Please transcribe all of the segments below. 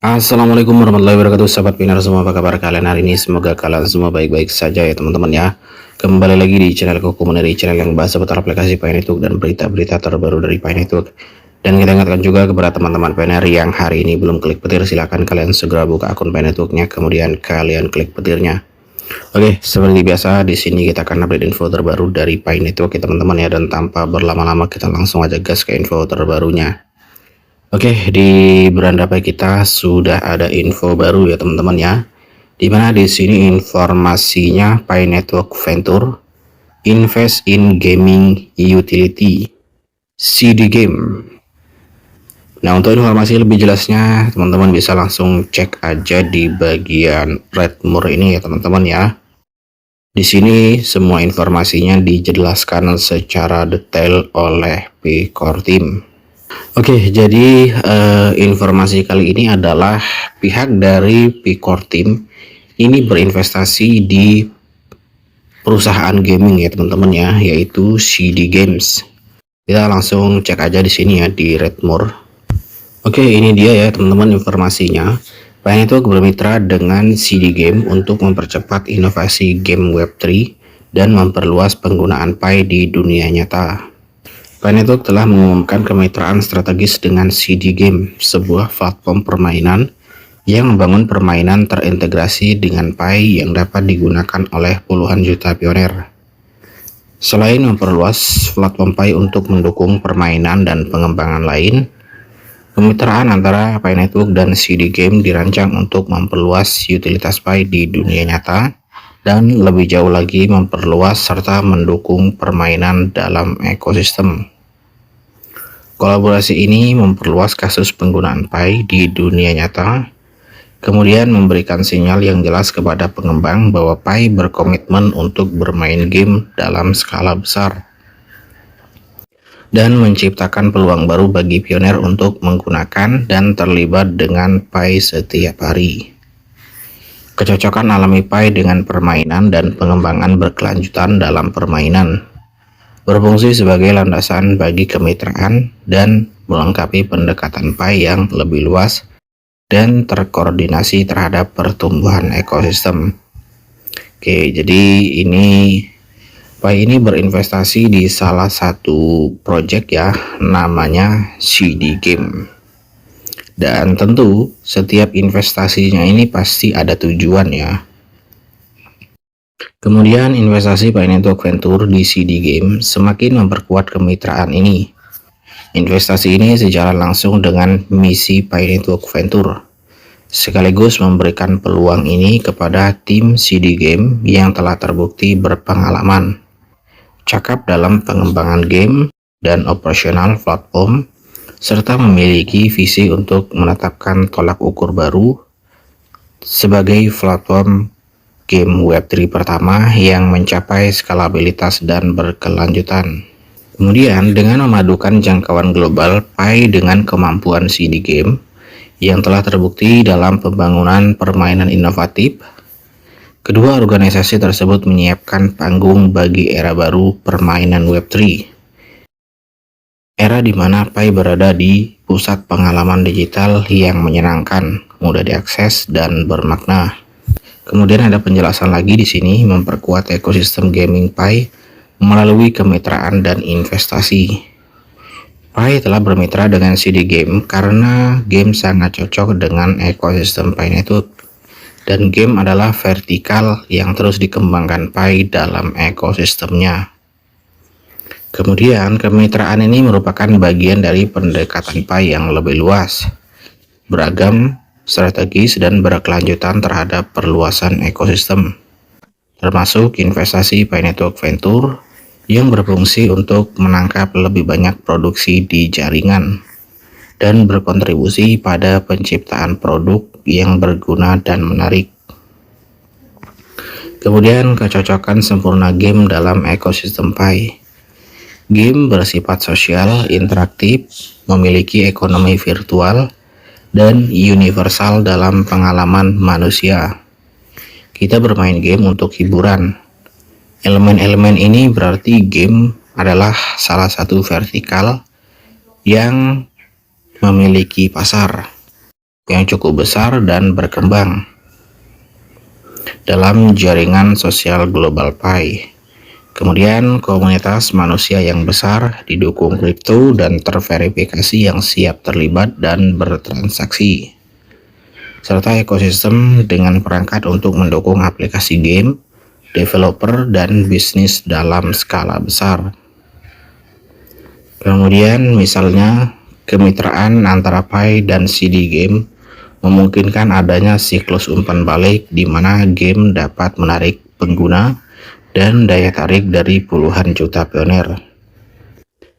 Assalamualaikum warahmatullahi wabarakatuh, sahabat Pinar semua, apa kabar kalian hari ini? Semoga kalian semua baik-baik saja ya teman-teman ya. Kembali lagi di channelku, dari channel yang bahas seputar aplikasi Pi Network dan berita-berita terbaru dari Pi Network. Dan kita ingatkan juga kepada teman-teman Pioneer yang hari ini belum klik petir, silahkan kalian segera buka akun Pi Networknya, kemudian kalian klik petirnya. Oke, seperti biasa di sini kita akan update info terbaru dari Pi Network ya teman-teman ya, dan tanpa berlama-lama kita langsung aja gas ke info terbarunya. Oke, di beranda Pi kita sudah ada info baru ya teman-teman ya. Dimana di sini informasinya Pi Network Venture invest in gaming utility CD game. Nah, untuk informasi lebih jelasnya teman-teman bisa langsung cek aja di bagian Redmore ini ya teman-teman ya. Di sini semua informasinya dijelaskan secara detail oleh P-Core Team. Oke, jadi informasi kali ini adalah pihak dari P-Core Team ini berinvestasi di perusahaan gaming ya teman-teman ya, yaitu CD Games. Kita langsung cek aja di sini ya di Redmore. Oke, ini dia ya teman-teman informasinya. Pi Network bermitra dengan CD Game untuk mempercepat inovasi game Web3 dan memperluas penggunaan Pi di dunia nyata. Pi Network telah mengumumkan kemitraan strategis dengan CD Game, sebuah platform permainan yang membangun permainan terintegrasi dengan Pi yang dapat digunakan oleh puluhan juta pioner. Selain memperluas platform Pi untuk mendukung permainan dan pengembangan lain, kemitraan antara Pi Network dan CD Game dirancang untuk memperluas utilitas Pi di dunia nyata dan lebih jauh lagi memperluas serta mendukung permainan dalam ekosistem. Kolaborasi ini memperluas kasus penggunaan Pi di dunia nyata, kemudian memberikan sinyal yang jelas kepada pengembang bahwa Pi berkomitmen untuk bermain game dalam skala besar dan menciptakan peluang baru bagi pioner untuk menggunakan dan terlibat dengan Pi setiap hari. Kecocokan alami Pi dengan permainan dan pengembangan berkelanjutan dalam permainan berfungsi sebagai landasan bagi kemitraan dan melengkapi pendekatan Pi yang lebih luas dan terkoordinasi terhadap pertumbuhan ekosistem. Oke, jadi Pi ini berinvestasi di salah satu project ya, namanya CD Game. Dan tentu setiap investasinya ini pasti ada tujuan ya. Kemudian investasi Pi Network Venture di CD Game semakin memperkuat kemitraan ini. Investasi ini sejalan langsung dengan misi Pi Network Venture, sekaligus memberikan peluang ini kepada tim CD Game yang telah terbukti berpengalaman, cakap dalam pengembangan game dan operasional platform, serta memiliki visi untuk menetapkan tolak ukur baru sebagai platform game Web3 pertama yang mencapai skalabilitas dan berkelanjutan. Kemudian dengan memadukan jangkauan global Pi dengan kemampuan CD Game yang telah terbukti dalam pembangunan permainan inovatif, kedua organisasi tersebut menyiapkan panggung bagi era baru permainan Web3. Era di mana Pi berada di pusat pengalaman digital yang menyenangkan, mudah diakses, dan bermakna. Kemudian ada penjelasan lagi di sini memperkuat ekosistem gaming Pi melalui kemitraan dan investasi. Pi telah bermitra dengan CD Game karena game sangat cocok dengan ekosistem Pi Network dan game adalah vertikal yang terus dikembangkan Pi dalam ekosistemnya. Kemudian kemitraan ini merupakan bagian dari pendekatan Pi yang lebih luas, beragam, strategis, dan berkelanjutan terhadap perluasan ekosistem, termasuk investasi Pi Network Venture yang berfungsi untuk menangkap lebih banyak produksi di jaringan dan berkontribusi pada penciptaan produk yang berguna dan menarik. Kemudian kecocokan sempurna game dalam ekosistem Pi. Game bersifat sosial, interaktif, memiliki ekonomi virtual, dan universal dalam pengalaman manusia. Kita bermain game untuk hiburan. Elemen-elemen ini berarti game adalah salah satu vertikal yang memiliki pasar. yang cukup besar dan berkembang dalam jaringan sosial global Pi. Kemudian komunitas manusia yang besar didukung kripto dan terverifikasi yang siap terlibat dan bertransaksi, serta ekosistem dengan perangkat untuk mendukung aplikasi game, developer, dan bisnis dalam skala besar. Kemudian misalnya kemitraan antara Pi dan CD Game memungkinkan adanya siklus umpan balik di mana game dapat menarik pengguna dan daya tarik dari puluhan juta pioner.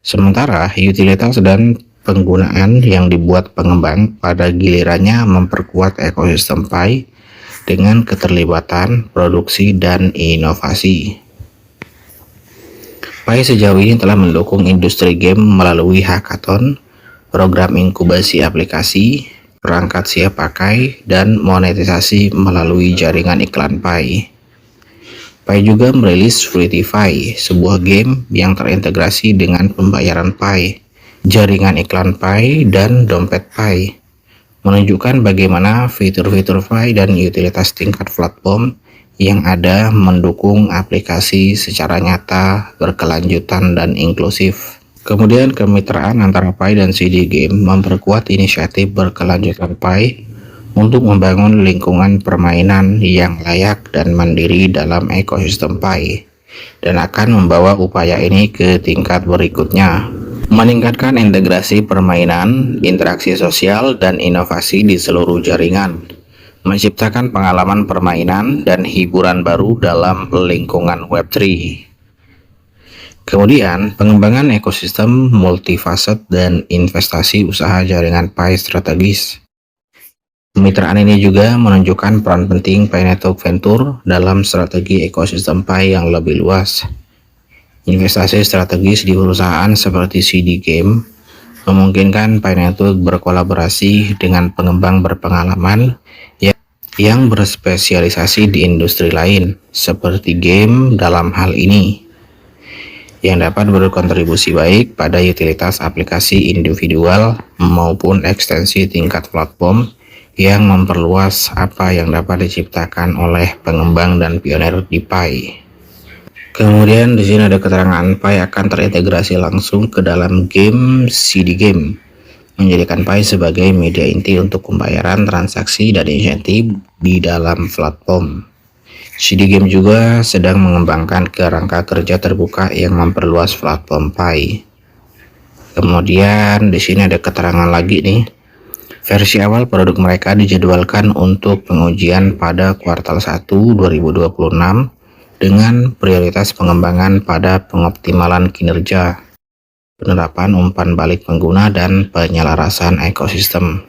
Sementara utilitas dan penggunaan yang dibuat pengembang pada gilirannya memperkuat ekosistem Pi dengan keterlibatan produksi dan inovasi. Pi sejauh ini telah mendukung industri game melalui hackathon, program inkubasi aplikasi, perangkat siap pakai, dan monetisasi melalui jaringan iklan Pi. Pi juga merilis Fruitify, sebuah game yang terintegrasi dengan pembayaran Pi, jaringan iklan Pi, dan dompet Pi, menunjukkan bagaimana fitur-fitur Pi dan utilitas tingkat platform yang ada mendukung aplikasi secara nyata, berkelanjutan, dan inklusif. Kemudian kemitraan antara Pi dan CD Game memperkuat inisiatif berkelanjutan Pi untuk membangun lingkungan permainan yang layak dan mandiri dalam ekosistem Pi, dan akan membawa upaya ini ke tingkat berikutnya, meningkatkan integrasi permainan, interaksi sosial, dan inovasi di seluruh jaringan, menciptakan pengalaman permainan dan hiburan baru dalam lingkungan Web3. Kemudian, pengembangan ekosistem multifaset dan investasi usaha jaringan Pi strategis. Kemitraan ini juga menunjukkan peran penting Pi Network Venture dalam strategi ekosistem Pi yang lebih luas. Investasi strategis di perusahaan seperti CD Game memungkinkan Pi Network berkolaborasi dengan pengembang berpengalaman yang berspesialisasi di industri lain, seperti game dalam hal ini, yang dapat berkontribusi baik pada utilitas aplikasi individual maupun ekstensi tingkat platform yang memperluas apa yang dapat diciptakan oleh pengembang dan pioner di Pi. Kemudian di sini ada keterangan Pi akan terintegrasi langsung ke dalam game CD Game, menjadikan Pi sebagai media inti untuk pembayaran transaksi dan insentif di dalam platform. CD Game juga sedang mengembangkan kerangka kerja terbuka yang memperluas platform Pi. Kemudian di sini ada keterangan lagi nih. Versi awal produk mereka dijadwalkan untuk pengujian pada kuartal 1 2026 dengan prioritas pengembangan pada pengoptimalan kinerja, penerapan umpan balik pengguna, dan penyelarasan ekosistem.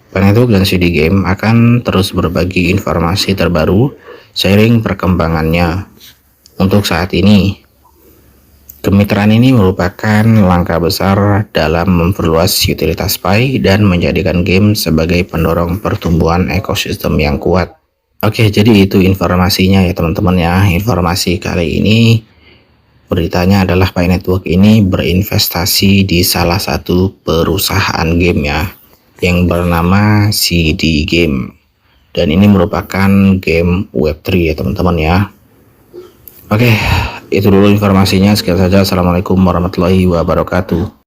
Pi Network dan CD Game akan terus berbagi informasi terbaru seiring perkembangannya. Untuk saat ini, kemitraan ini merupakan langkah besar dalam memperluas utilitas Pi dan menjadikan game sebagai pendorong pertumbuhan ekosistem yang kuat. Oke, jadi itu informasinya ya teman-teman ya. Informasi kali ini, beritanya adalah Pi Network ini berinvestasi di salah satu perusahaan game ya, yang bernama CD Game. Dan ini merupakan game Web3 ya teman-teman ya. Oke, itu dulu informasinya. Sekian saja. Assalamualaikum warahmatullahi wabarakatuh.